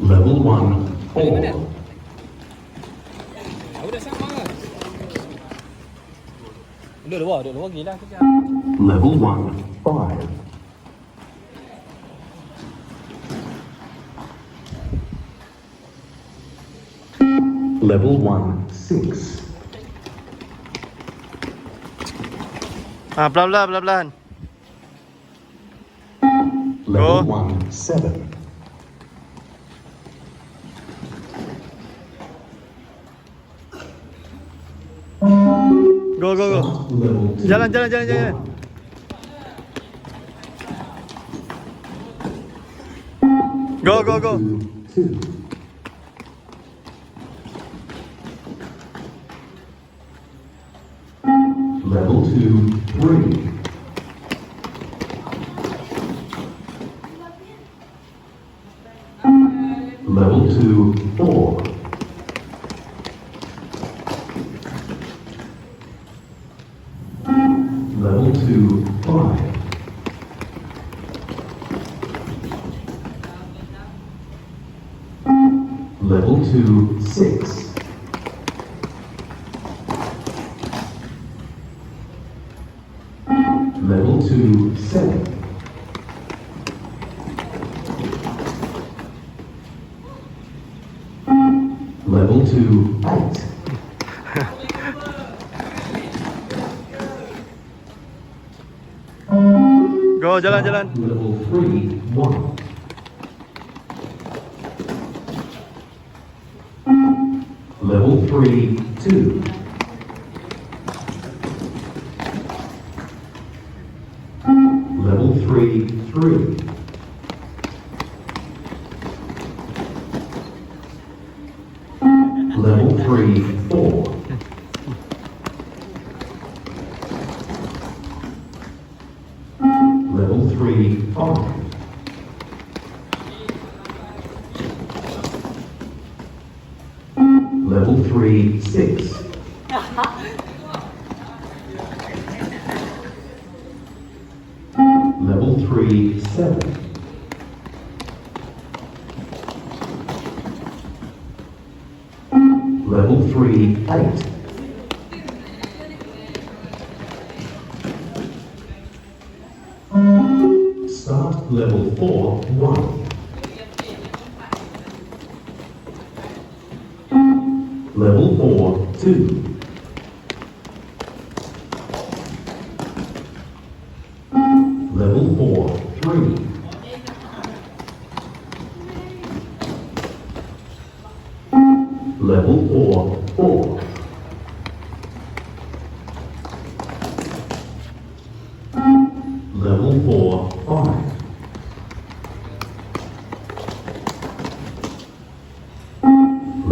Level 1, 4. Udah sama. Dua gila kita. Level 1, 5. Level 1, 6. Pelan-pelan. Level 1, 7. Go. Level 2, Jalan. 1. Go. Level 2, 2. Level 2, 3. Level 2, 4. Level 2, 5. Level 2, 6. Level 2, 7. Level 2, 8. Go, jalan. Level 3, 1. Level 3, 2. Level 3, 3. Level 3, 4. Level 3, 5. Level 3, 6. Level 3, 7. Level 3, 8. Start level 4, 1. Level 4, 2. Level 4, 3. Level 4, 4. Level 4, 5.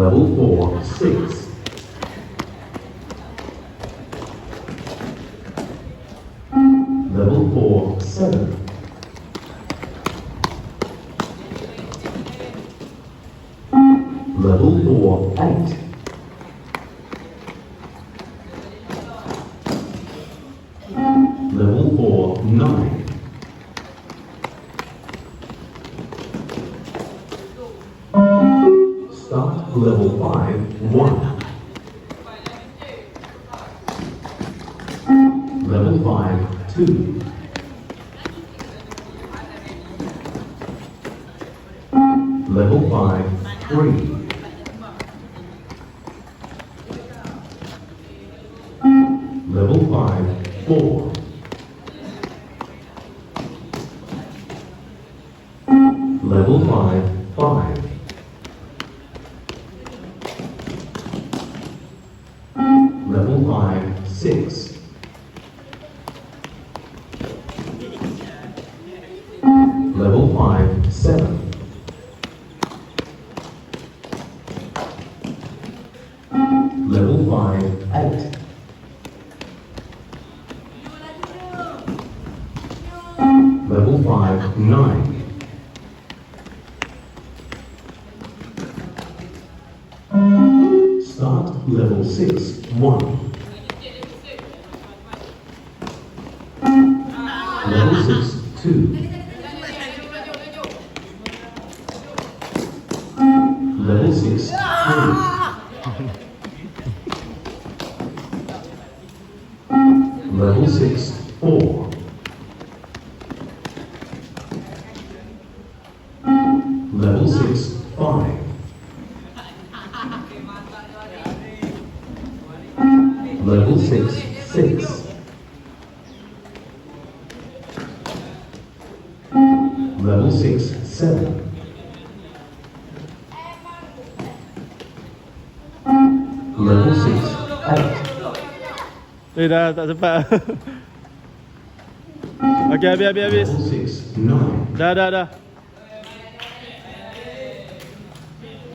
Level 4, 6. Level 4, 7. Level 4, 8. Level 4, 9. Start level 5, 1. Level 5, 2. Level 5, 3. Level 5, 4. Level 5, 5. Level 5, 6. Level 5, 7. Level 5, 8. Level 5, 9. Start level 6, 1. Level 6, 2. Level 6, 3. Level 6, 4. Level 6, 5. Level 6, 6. Level 6, 7. Level 6, 8. Dah tak sempat. Okey, habis. Level 6, 9. Dah.